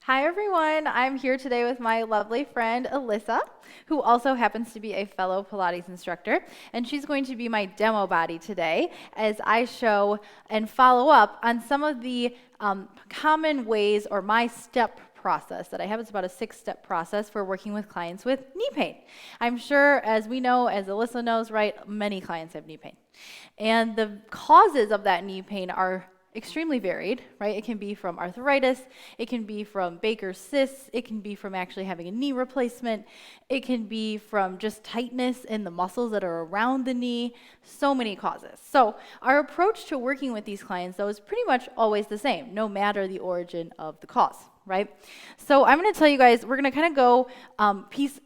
Hi everyone, I'm here today with my lovely friend Alyssa, who also happens to be a fellow Pilates instructor, and she's going to be my demo body today as I show and follow up on some of the common ways or my step process that I have. It's about a 6-step process for working with clients with knee pain. I'm sure, as we know, as Alyssa knows, right, many clients have knee pain. And the causes of that knee pain are extremely varied, right? It can be from arthritis, it can be from Baker's cysts, it can be from actually having a knee replacement, it can be from just tightness in the muscles that are around the knee, so many causes. So our approach to working with these clients, though, is pretty much always the same, no matter the origin of the cause, right? So I'm going to tell you guys, we're going to kind of go piece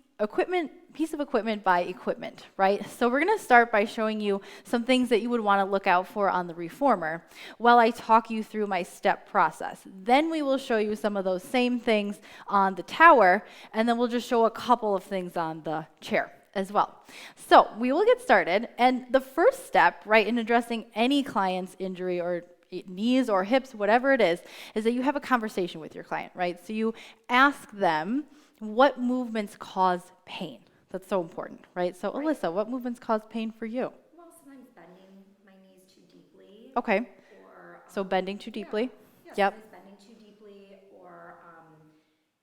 of equipment by equipment, right? So we're going to start by showing you some things that you would want to look out for on the reformer while I talk you through my step process. Then we will show you some of those same things on the tower, and then we'll just show a couple of things on the chair as well. So we will get started, and the first step, right, in addressing any client's injury or knees or hips, whatever it is that you have a conversation with your client, right? So you ask them what movements cause pain. That's so important, right? So Alyssa, what movements cause pain for you? Well, sometimes bending my knees too deeply. Okay. Or So bending too deeply. Yeah, Yep. sometimes bending too deeply, or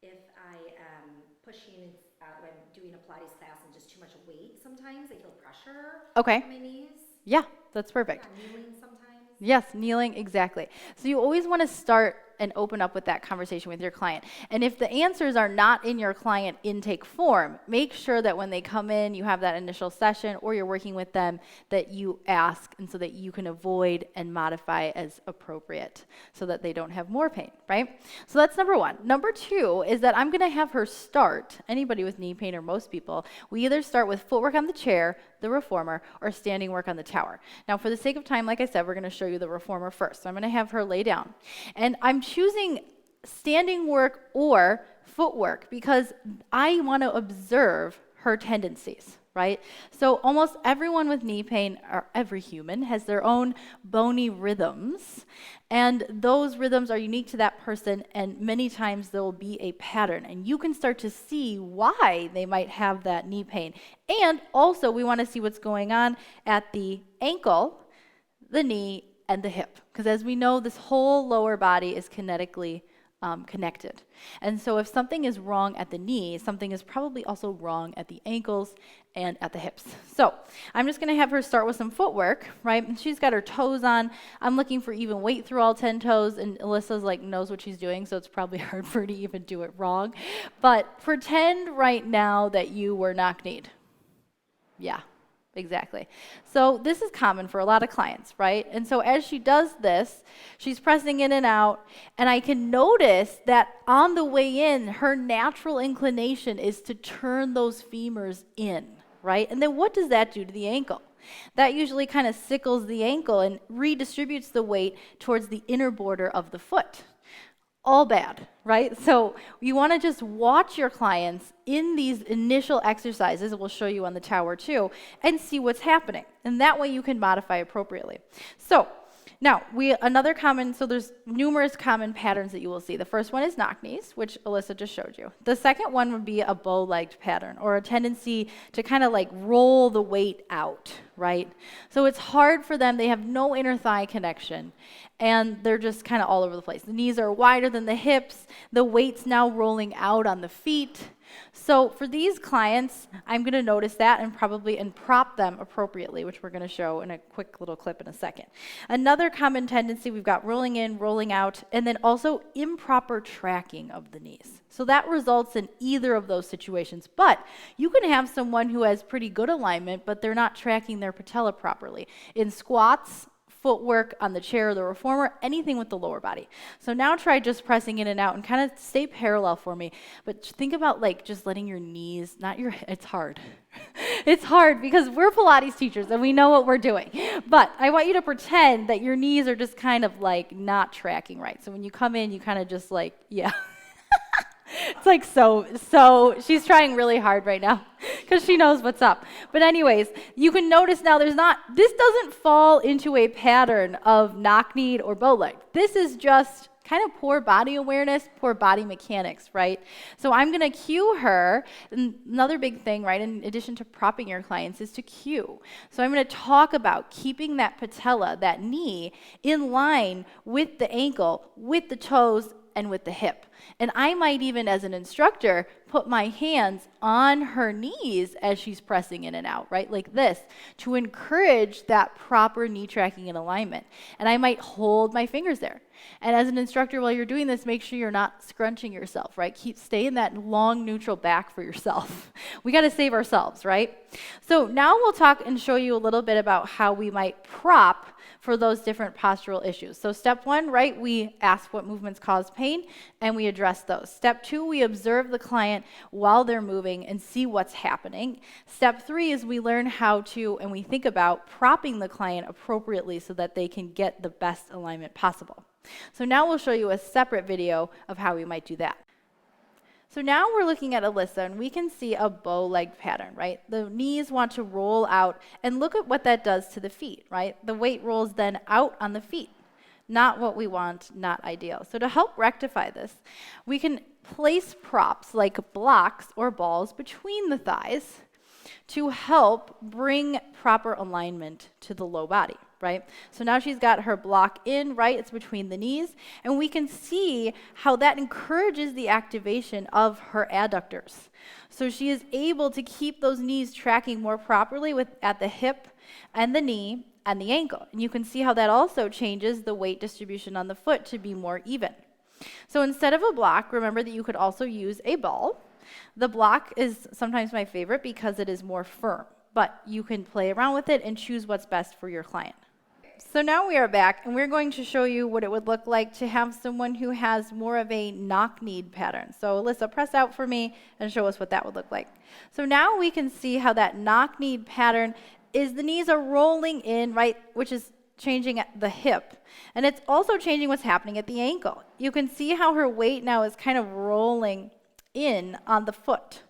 if I am pushing, when I'm doing a Pilates class and just too much weight, sometimes I feel pressure Okay. on my knees. Yeah, that's perfect. Yeah, kneeling sometimes. Yes, kneeling, exactly. So you always want to start and open up with that conversation with your client. And if the answers are not in your client intake form, make sure that when they come in, you have that initial session or you're working with them, that you ask, and so that you can avoid and modify as appropriate so that they don't have more pain, right? So that's number one. Number two is that I'm going to have her start, anybody with knee pain or most people, we either start with footwork on the chair, the reformer, or standing work on the tower. Now, for the sake of time, like I said, we're going to show you the reformer first. So I'm going to have her lay down. And I'm choosing standing work or footwork because I want to observe her tendencies, right? So almost everyone with knee pain, or every human, has their own bony rhythms, and those rhythms are unique to that person, and many times there will be a pattern, and you can start to see why they might have that knee pain. And also, we want to see what's going on at the ankle, the knee, and the hip, because as we know, this whole lower body is kinetically connected. And so if something is wrong at the knee, something is probably also wrong at the ankles and at the hips. So I'm just going to have her start with some footwork, right? And she's got her toes on. I'm looking for even weight through all 10 toes, and Alyssa's like knows what she's doing, so it's probably hard for her to even do it wrong. But pretend right now that you were knock-kneed. Yeah. Exactly. So this is common for a lot of clients, right? And so as she does this, she's pressing in and out, and I can notice that on the way in, her natural inclination is to turn those femurs in, right? And then what does that do to the ankle? That usually kind of sickles the ankle and redistributes the weight towards the inner border of the foot. All bad, right? So you want to just watch your clients in these initial exercises, we'll show you on the tower too, and see what's happening. And that way you can modify appropriately. So now, there's numerous common patterns that you will see. The first one is knock knees, which Alyssa just showed you. The second one would be a bow-legged pattern, or a tendency to kind of like roll the weight out, right? So it's hard for them, they have no inner thigh connection, and they're just kind of all over the place. The knees are wider than the hips, the weight's now rolling out on the feet. So for these clients, I'm going to notice that and prop them appropriately, which we're going to show in a quick little clip in a second. Another common tendency, we've got rolling in, rolling out, and then also improper tracking of the knees. So that results in either of those situations. But you can have someone who has pretty good alignment, but they're not tracking their patella properly. In squats, footwork on the chair or the reformer, anything with the lower body. So now try just pressing in and out and kind of stay parallel for me. But think about like just letting your knees, it's hard. It's hard because we're Pilates teachers and we know what we're doing. But I want you to pretend that your knees are just kind of like not tracking right. So when you come in, you kind of just like, yeah. It's like so she's trying really hard right now because she knows what's up. But anyways, you can notice now this doesn't fall into a pattern of knock-kneed or bow-legged. This is just kind of poor body awareness, poor body mechanics, right? So I'm going to cue her. And another big thing, right, in addition to propping your clients, is to cue. So I'm going to talk about keeping that patella, that knee, in line with the ankle, with the toes, and with the hip. And I might even, as an instructor, put my hands on her knees as she's pressing in and out, right? Like this, to encourage that proper knee tracking and alignment. And I might hold my fingers there. And as an instructor, while you're doing this, make sure you're not scrunching yourself, right? Stay in that long neutral back for yourself. We got to save ourselves, right? So now we'll talk and show you a little bit about how we might prop for those different postural issues. So step 1, right, we ask what movements cause pain, and we address those. Step 2, we observe the client while they're moving and see what's happening. Step 3 is we learn how to, and we think about propping the client appropriately so that they can get the best alignment possible. So now we'll show you a separate video of how we might do that. So now we're looking at Alyssa, and we can see a bow-legged pattern, right? The knees want to roll out, and look at what that does to the feet, right? The weight rolls then out on the feet. Not what we want, not ideal. So to help rectify this, we can place props like blocks or balls between the thighs to help bring proper alignment to the low body, right? So now she's got her block in, right? It's between the knees, and we can see how that encourages the activation of her adductors. So she is able to keep those knees tracking more properly at the hip and the knee and the ankle. And you can see how that also changes the weight distribution on the foot to be more even. So instead of a block, remember that you could also use a ball. The block is sometimes my favorite because it is more firm, but you can play around with it and choose what's best for your client. So now we are back, and we're going to show you what it would look like to have someone who has more of a knock-kneed pattern. So Alyssa, press out for me and show us what that would look like. So now we can see how that knock-kneed pattern is the knees are rolling in, right, which is changing at the hip. And it's also changing what's happening at the ankle. You can see how her weight now is kind of rolling in on the foot.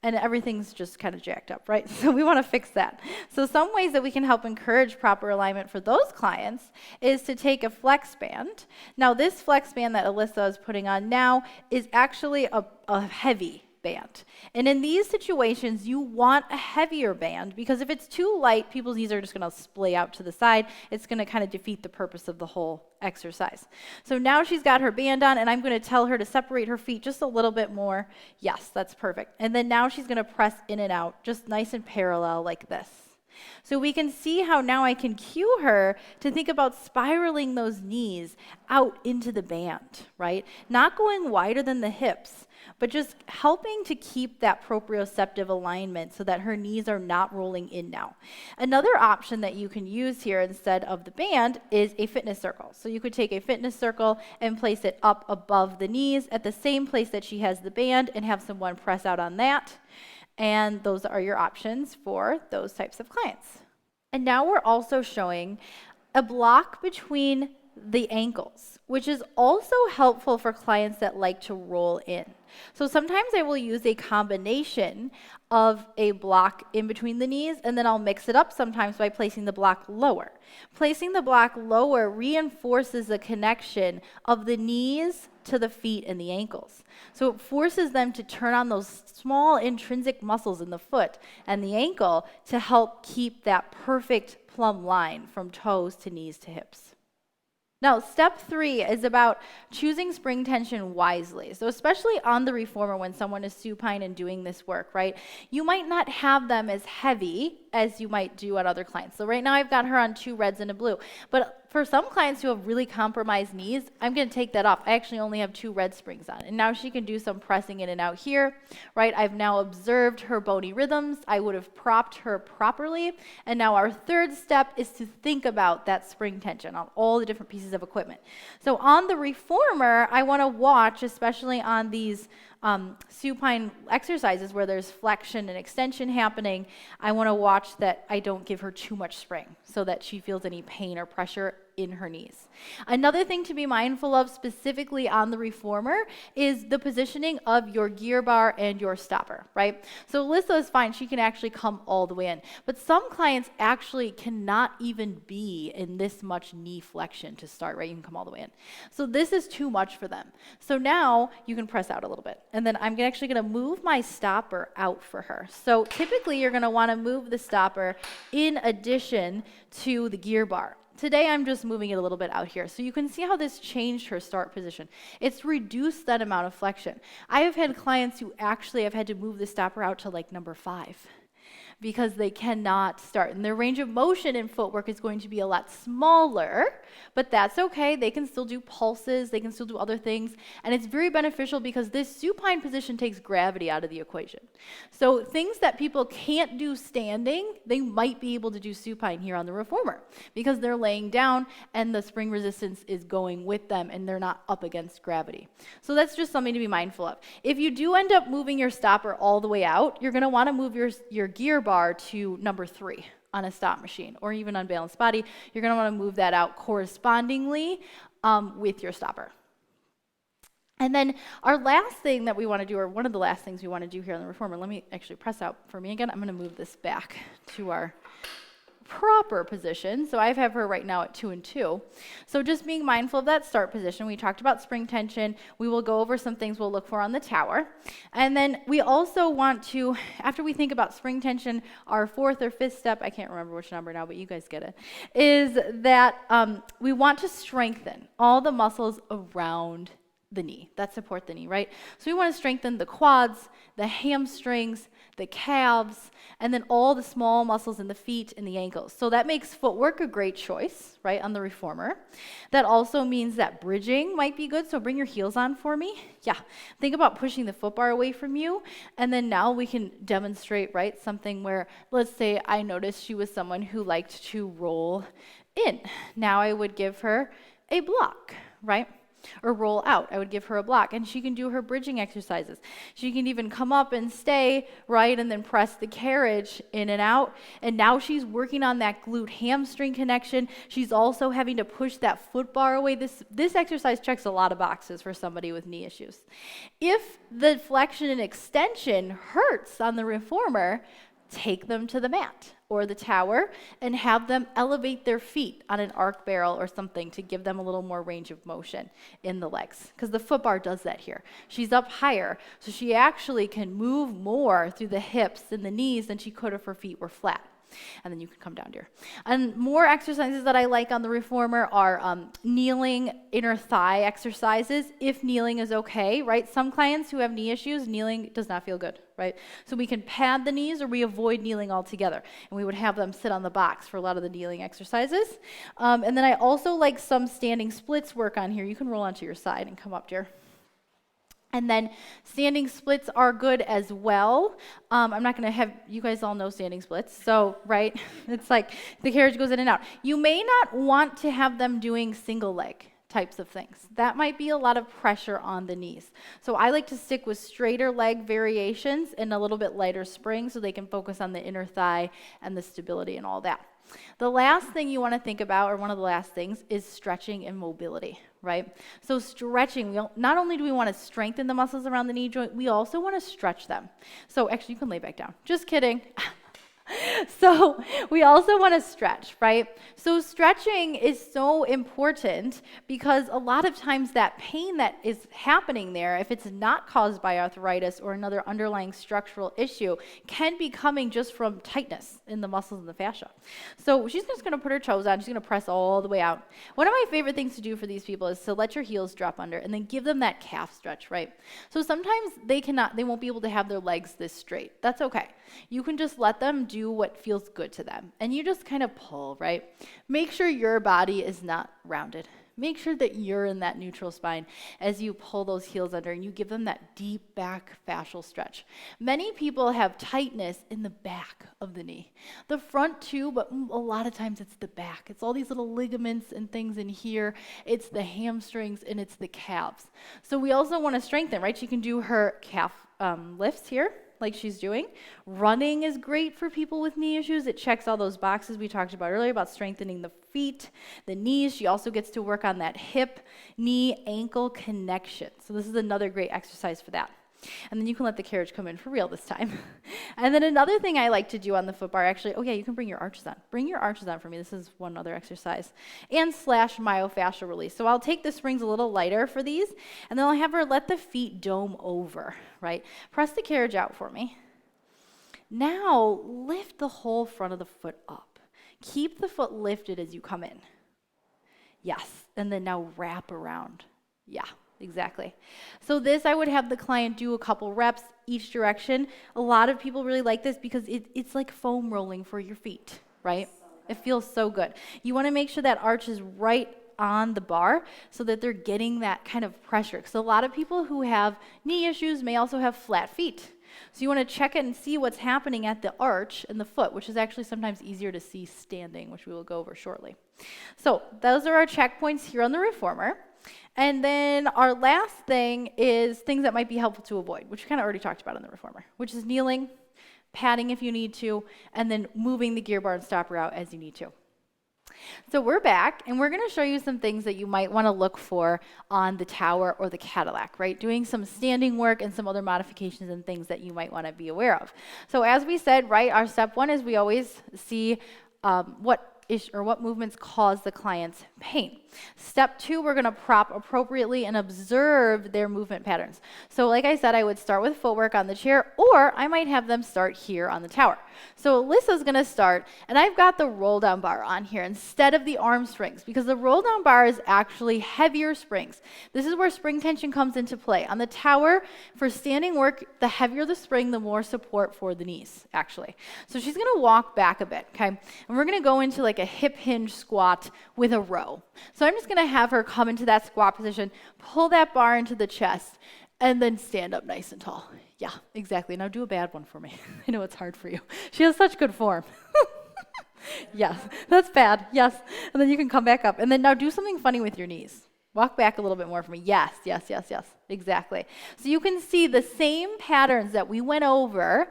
And everything's just kind of jacked up, right? So we want to fix that. So some ways that we can help encourage proper alignment for those clients is to take a flex band. Now this flex band that Alyssa is putting on now is actually a heavy band. And in these situations, you want a heavier band because if it's too light, people's knees are just going to splay out to the side. It's going to kind of defeat the purpose of the whole exercise. So now she's got her band on, and I'm going to tell her to separate her feet just a little bit more. Yes, that's perfect. And then now she's going to press in and out, just nice and parallel like this. So we can see how now I can cue her to think about spiraling those knees out into the band, right? Not going wider than the hips, but just helping to keep that proprioceptive alignment so that her knees are not rolling in now. Another option that you can use here instead of the band is a fitness circle. So you could take a fitness circle and place it up above the knees at the same place that she has the band and have someone press out on that. And those are your options for those types of clients. And now we're also showing a block between the ankles, which is also helpful for clients that like to roll in. So sometimes I will use a combination of a block in between the knees, and then I'll mix it up sometimes by placing the block lower. Placing the block lower reinforces the connection of the knees to the feet and the ankles. So it forces them to turn on those small intrinsic muscles in the foot and the ankle to help keep that perfect plumb line from toes to knees to hips. Now, step 3 is about choosing spring tension wisely. So especially on the reformer when someone is supine and doing this work, right? You might not have them as heavy as you might do on other clients. So right now I've got her on 2 reds and a blue. But for some clients who have really compromised knees, I'm going to take that off. I actually only have 2 red springs on. And now she can do some pressing in and out here, right? I've now observed her bony rhythms. I would have propped her properly. And now our third step is to think about that spring tension on all the different pieces of equipment. So on the reformer, I want to watch, especially on these supine exercises where there's flexion and extension happening, I want to watch that I don't give her too much spring so that she feels any pain or pressure in her knees. Another thing to be mindful of specifically on the reformer is the positioning of your gear bar and your stopper, right? So Alyssa is fine. She can actually come all the way in. But some clients actually cannot even be in this much knee flexion to start, right? You can come all the way in. So this is too much for them. So now you can press out a little bit. And then I'm actually going to move my stopper out for her. So typically you're going to want to move the stopper in addition to the gear bar. Today I'm just moving it a little bit out here. So you can see how this changed her start position. It's reduced that amount of flexion. I have had clients who actually have had to move the stopper out to like number 5 because they cannot start. And their range of motion in footwork is going to be a lot smaller, but that's okay. They can still do pulses, they can still do other things, and it's very beneficial because this supine position takes gravity out of the equation. So things that people can't do standing, they might be able to do supine here on the reformer because they're laying down and the spring resistance is going with them and they're not up against gravity. So that's just something to be mindful of. If you do end up moving your stopper all the way out, you're going to want to move your gear bar to number 3 on a stop machine or even on balanced body. You're going to want to move that out correspondingly with your stopper. And then our last thing that we want to do, or one of the last things we want to do here on the reformer, let me actually press out for me again. I'm going to move this back to our proper position. So I have her right now at 2 and 2. So just being mindful of that start position. We talked about spring tension. We will go over some things we'll look for on the tower. And then we also want to, after we think about spring tension, our 4th or 5th step, I can't remember which number now, but you guys get it, is that we want to strengthen all the muscles around the knee that support the knee, right? So we want to strengthen the quads, the hamstrings, the calves, and then all the small muscles in the feet and the ankles. So that makes footwork a great choice, right, on the reformer. That also means that bridging might be good, so bring your heels on for me. Yeah, think about pushing the foot bar away from you, and then now we can demonstrate, right, something where, let's say I noticed she was someone who liked to roll in. Now I would give her a block, right? Or roll out. I would give her a block, and she can do her bridging exercises. She can even come up and stay, right, and then press the carriage in and out. And now she's working on that glute hamstring connection. She's also having to push that foot bar away. This exercise checks a lot of boxes for somebody with knee issues. If the flexion and extension hurts on the reformer, take them to the mat or the tower and have them elevate their feet on an arc barrel or something to give them a little more range of motion in the legs, because the foot bar does that here. She's up higher, so she actually can move more through the hips and the knees than she could if her feet were flat. And then you can come down, dear. And more exercises that I like on the reformer are kneeling inner thigh exercises, if kneeling is okay, right? Some clients who have knee issues, kneeling does not feel good, right? So we can pad the knees or we avoid kneeling altogether. And we would have them sit on the box for a lot of the kneeling exercises. And then I also like some standing splits work on here. You can roll onto your side and come up, dear. And then standing splits are good as well. I'm not going to have, you guys all know standing splits. So, right, it's like the carriage goes in and out. You may not want to have them doing single leg types of things. That might be a lot of pressure on the knees. So I like to stick with straighter leg variations and a little bit lighter spring so they can focus on the inner thigh and the stability and all that. The last thing you want to think about, or one of the last things, is stretching and mobility, right? So stretching, not only do we want to strengthen the muscles around the knee joint, we also want to stretch them. So actually, you can lay back down. Just kidding. So we also want to stretch, right? So stretching is so important because a lot of times that pain that is happening there, if it's not caused by arthritis or another underlying structural issue, can be coming just from tightness in the muscles and the fascia. So she's just going to put her toes on. She's going to press all the way out. One of my favorite things to do for these people is to let your heels drop under and then give them that calf stretch, right? So sometimes they won't be able to have their legs this straight. That's okay. You can just let them do what feels good to them. And you just kind of pull, right? Make sure your body is not rounded. Make sure that you're in that neutral spine as you pull those heels under and you give them that deep back fascial stretch. Many people have tightness in the back of the knee. The front too, but a lot of times it's the back. It's all these little ligaments and things in here. It's the hamstrings and it's the calves. So we also want to strengthen, right? She can do her calf lifts here, like she's doing. Running is great for people with knee issues. It checks all those boxes we talked about earlier about strengthening the feet, the knees. She also gets to work on that hip, knee, ankle connection. So this is another great exercise for that. And then you can let the carriage come in for real this time. And then another thing I like to do on the foot bar, actually, oh yeah, you can bring your arches on. Bring your arches on for me. This is one other exercise. And / myofascial release. So I'll take the springs a little lighter for these, and then I'll have her let the feet dome over, right? Press the carriage out for me. Now, lift the whole front of the foot up. Keep the foot lifted as you come in. Yes, and then now wrap around. Yeah. Exactly. So this, I would have the client do a couple reps each direction. A lot of people really like this because it's like foam rolling for your feet, right? It feels so good. You want to make sure that arch is right on the bar so that they're getting that kind of pressure. Because a lot of people who have knee issues may also have flat feet. So you want to check it and see what's happening at the arch in the foot, which is actually sometimes easier to see standing, which we will go over shortly. So those are our checkpoints here on the reformer. And then our last thing is things that might be helpful to avoid, which we kind of already talked about in the reformer, which is kneeling, padding if you need to, and then moving the gear bar and stopper out as you need to. So we're back, and we're going to show you some things that you might want to look for on the tower or the Cadillac, right? Doing some standing work and some other modifications and things that you might want to be aware of. So as we said, right, our step one is we always see what movements cause the client's pain. Step two, we're going to prop appropriately and observe their movement patterns. So like I said, I would start with footwork on the chair, or I might have them start here on the tower. So Alyssa's going to start, and I've got the roll down bar on here instead of the arm springs, because the roll down bar is actually heavier springs. This is where spring tension comes into play. On the tower, for standing work, the heavier the spring, the more support for the knees, actually. So she's going to walk back a bit, okay? And we're going to go into like a hip hinge squat with a row. So I'm just going to have her come into that squat position, pull that bar into the chest, and then stand up nice and tall. Yeah, exactly. Now do a bad one for me. I know it's hard for you. She has such good form. Yes, that's bad. Yes. And then you can come back up. And then now do something funny with your knees. Walk back a little bit more for me. Yes, yes, yes, yes. Exactly. So you can see the same patterns that we went over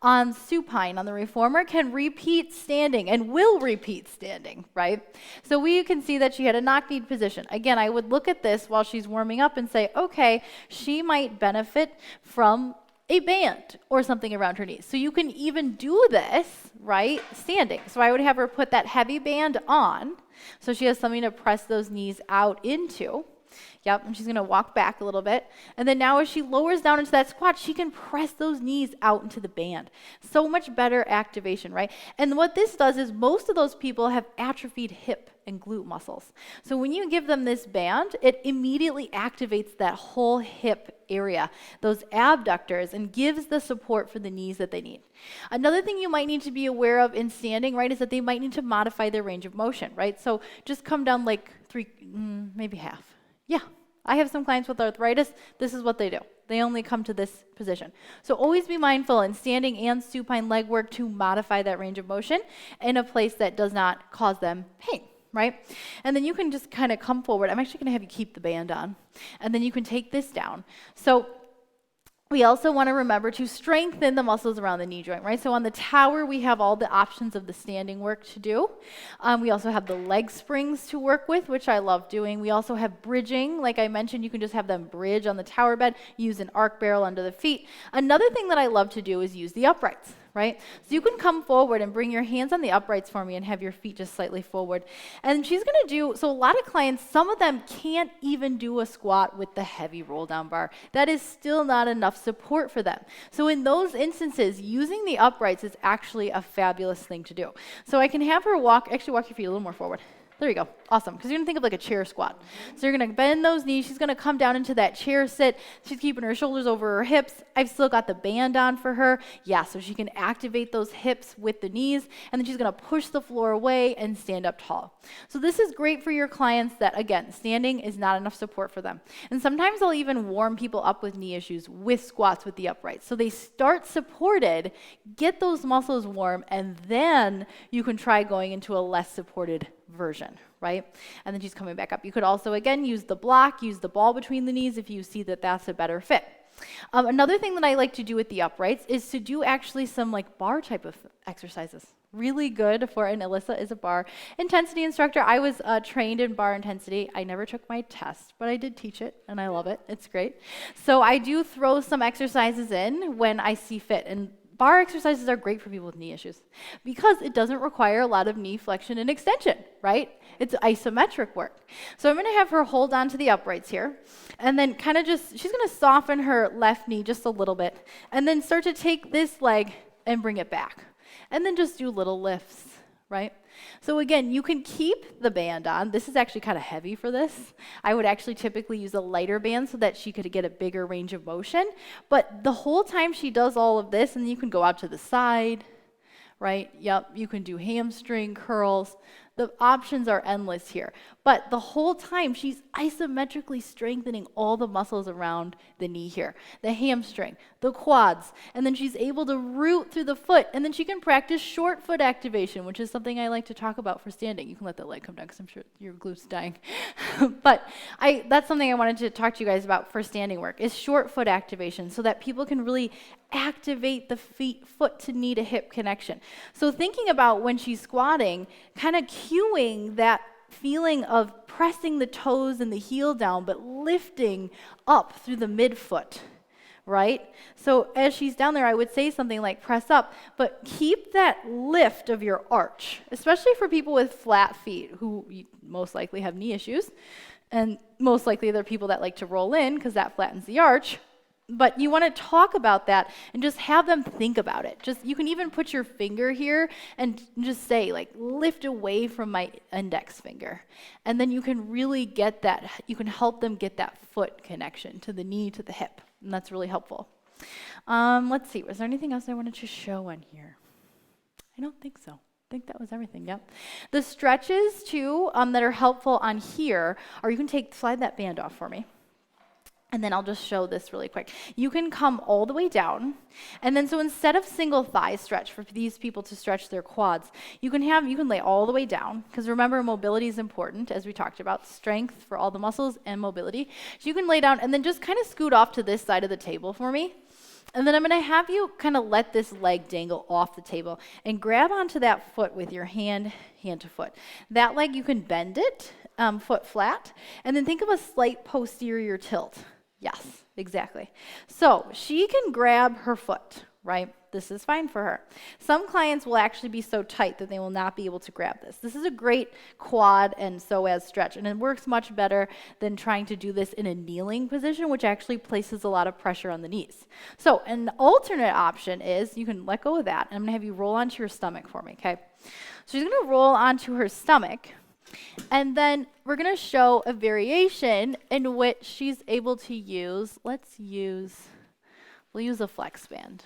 on supine, on the reformer, can repeat standing and will repeat standing, right? So we can see that she had a knock-knee position. Again, I would look at this while she's warming up and say, okay, she might benefit from a band or something around her knees. So you can even do this, right, standing. So I would have her put that heavy band on so she has something to press those knees out into. Yep, and she's going to walk back a little bit. And then now as she lowers down into that squat, she can press those knees out into the band. So much better activation, right? And what this does is most of those people have atrophied hip and glute muscles. So when you give them this band, it immediately activates that whole hip area, those abductors, and gives the support for the knees that they need. Another thing you might need to be aware of in standing, right, is that they might need to modify their range of motion, right? So just come down like maybe half. Yeah, I have some clients with arthritis. This is what they do. They only come to this position. So always be mindful in standing and supine leg work to modify that range of motion in a place that does not cause them pain, right? And then you can just kind of come forward. I'm actually going to have you keep the band on. And then you can take this down. So we also want to remember to strengthen the muscles around the knee joint, right? So on the tower, we have all the options of the standing work to do. We also have the leg springs to work with, which I love doing. We also have bridging. Like I mentioned, you can just have them bridge on the tower bed, use an arc barrel under the feet. Another thing that I love to do is use the uprights, right? So you can come forward and bring your hands on the uprights for me and have your feet just slightly forward. And she's going to do, so a lot of clients, some of them can't even do a squat with the heavy roll down bar. That is still not enough support for them. So in those instances, using the uprights is actually a fabulous thing to do. So I can have her walk your feet a little more forward. There you go. Awesome. Because you're going to think of like a chair squat. So you're going to bend those knees. She's going to come down into that chair sit. She's keeping her shoulders over her hips. I've still got the band on for her. Yeah, so she can activate those hips with the knees. And then she's going to push the floor away and stand up tall. So this is great for your clients that, again, standing is not enough support for them. And sometimes I'll even warm people up with knee issues with squats with the uprights. So they start supported, get those muscles warm, and then you can try going into a less supported version, right? And then she's coming back up. You could also, again, use the block, use the ball between the knees if you see that that's a better fit. Another thing that I like to do with the uprights is to do actually some like bar type of exercises. Really good for, and Alyssa is a bar intensity instructor. I was trained in bar intensity. I never took my test, but I did teach it, and I love it. It's great. So I do throw some exercises in when I see fit, and bar exercises are great for people with knee issues because it doesn't require a lot of knee flexion and extension, right? It's isometric work. So I'm going to have her hold on to the uprights here, and then kind of just, she's going to soften her left knee just a little bit, and then start to take this leg and bring it back. And then just do little lifts, right? So again, you can keep the band on. This is actually kind of heavy for this. I would actually typically use a lighter band so that she could get a bigger range of motion. But the whole time she does all of this, and you can go out to the side, right? Yep, you can do hamstring curls. The options are endless here. But the whole time, she's isometrically strengthening all the muscles around the knee here. The hamstring, the quads, and then she's able to root through the foot, and then she can practice short foot activation, which is something I like to talk about for standing. You can let that leg come down because I'm sure your glute's dying. But that's something I wanted to talk to you guys about for standing work, is short foot activation, so that people can really activate the foot to knee to hip connection. So thinking about when she's squatting, kind of cueing that feeling of pressing the toes and the heel down, but lifting up through the midfoot, right? So as she's down there, I would say something like press up, but keep that lift of your arch, especially for people with flat feet who most likely have knee issues, and most likely they're people that like to roll in because that flattens the arch. But you want to talk about that and just have them think about it. Just, you can even put your finger here and just say, like, lift away from my index finger. And then you can really get that, you can help them get that foot connection to the knee, to the hip. And that's really helpful. Let's see, was there anything else I wanted to show on here? I don't think so. I think that was everything, yep. The stretches, too, that are helpful on here, or you can slide that band off for me. And then I'll just show this really quick. You can come all the way down, and then so instead of single thigh stretch for these people to stretch their quads, you can lay all the way down, because remember, mobility is important, as we talked about, strength for all the muscles and mobility. So you can lay down and then just kind of scoot off to this side of the table for me. And then I'm going to have you kind of let this leg dangle off the table and grab onto that foot with your hand to foot. That leg, you can bend it, foot flat, and then think of a slight posterior tilt. Yes, exactly. So she can grab her foot, right? This is fine for her. Some clients will actually be so tight that they will not be able to grab this. This is a great quad and psoas stretch, and it works much better than trying to do this in a kneeling position, which actually places a lot of pressure on the knees. So an alternate option is you can let go of that, and I'm going to have you roll onto your stomach for me, okay? So she's going to roll onto her stomach, and then we're going to show a variation in which she's able to use, we'll use a flex band.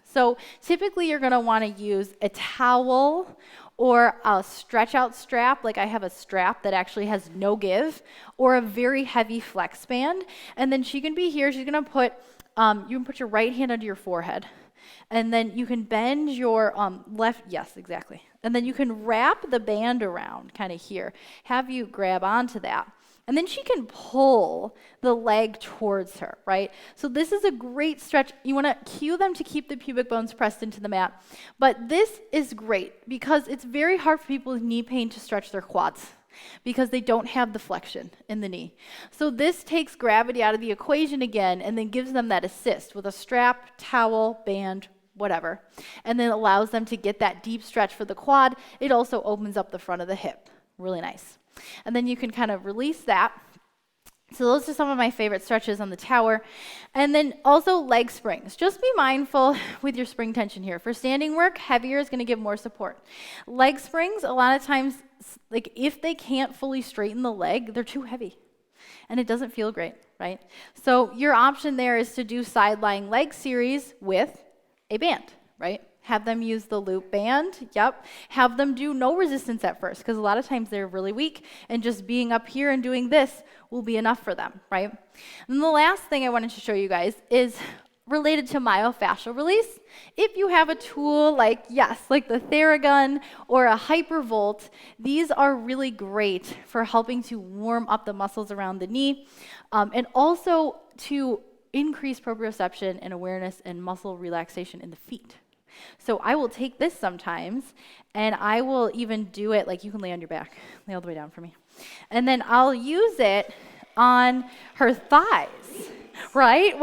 So typically you're going to want to use a towel or a stretch out strap, like I have a strap that actually has no give, or a very heavy flex band. And then she can be here, she's going to put, you can put your right hand under your forehead. And then you can bend your left, yes, exactly. And then you can wrap the band around kind of here, have you grab onto that. And then she can pull the leg towards her, right? So this is a great stretch. You want to cue them to keep the pubic bones pressed into the mat. But this is great because it's very hard for people with knee pain to stretch their quads because they don't have the flexion in the knee. So this takes gravity out of the equation again and then gives them that assist with a strap, towel, band, whatever, and then allows them to get that deep stretch for the quad. It also opens up the front of the hip. Really nice. And then you can kind of release that. So those are some of my favorite stretches on the tower. And then also leg springs. Just be mindful with your spring tension here. For standing work, heavier is going to give more support. Leg springs, a lot of times, like if they can't fully straighten the leg, they're too heavy. And it doesn't feel great, right? So your option there is to do side lying leg series with a band, right? Have them use the loop band, yep. Have them do no resistance at first, because a lot of times they're really weak, and just being up here and doing this will be enough for them, right? And the last thing I wanted to show you guys is related to myofascial release. If you have a tool like the Theragun or a Hypervolt, these are really great for helping to warm up the muscles around the knee, and also to increase proprioception and awareness and muscle relaxation in the feet. So I will take this sometimes, and I will even do it, like you can lay on your back, lay all the way down for me. And then I'll use it on her thighs, right?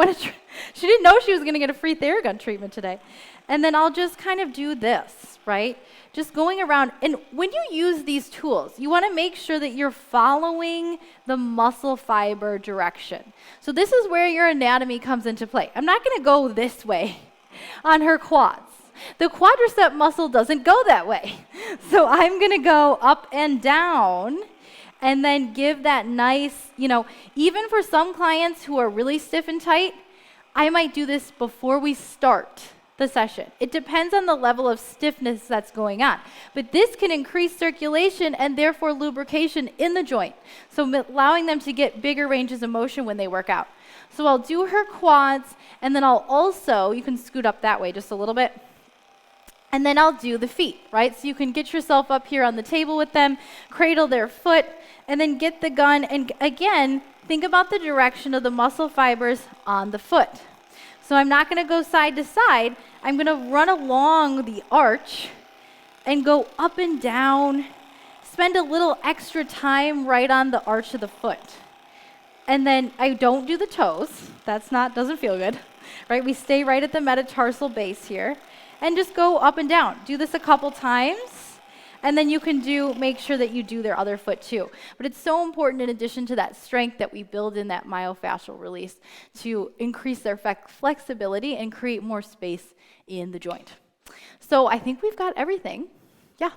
She didn't know she was gonna get a free Theragun treatment today. And then I'll just kind of do this, right? Just going around, and when you use these tools, you wanna make sure that you're following the muscle fiber direction. So this is where your anatomy comes into play. I'm not gonna go this way on her quads. The quadricep muscle doesn't go that way. So I'm gonna go up and down and then give that nice, even for some clients who are really stiff and tight, I might do this before we start the session. It depends on the level of stiffness that's going on. But this can increase circulation and therefore lubrication in the joint. So allowing them to get bigger ranges of motion when they work out. So I'll do her quads, and then I'll also, you can scoot up that way just a little bit, and then I'll do the feet, right? So you can get yourself up here on the table with them, cradle their foot, and then get the gun, and again, think about the direction of the muscle fibers on the foot. So I'm not gonna go side to side, I'm gonna run along the arch and go up and down, spend a little extra time right on the arch of the foot. And then I don't do the toes, doesn't feel good, right? We stay right at the metatarsal base here, and just go up and down. Do this a couple times, and then you can make sure that you do their other foot too. But it's so important, in addition to that strength, that we build in that myofascial release to increase their flexibility and create more space in the joint. So I think we've got everything. Yeah.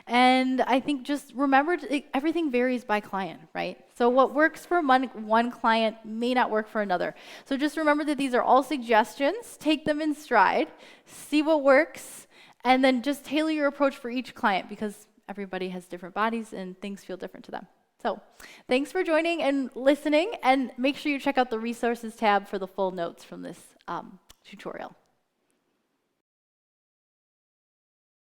And I think just remember, everything varies by client, right? So what works for one client may not work for another. So just remember that these are all suggestions. Take them in stride, see what works, and then just tailor your approach for each client, because everybody has different bodies and things feel different to them. So thanks for joining and listening, and make sure you check out the resources tab for the full notes from this tutorial.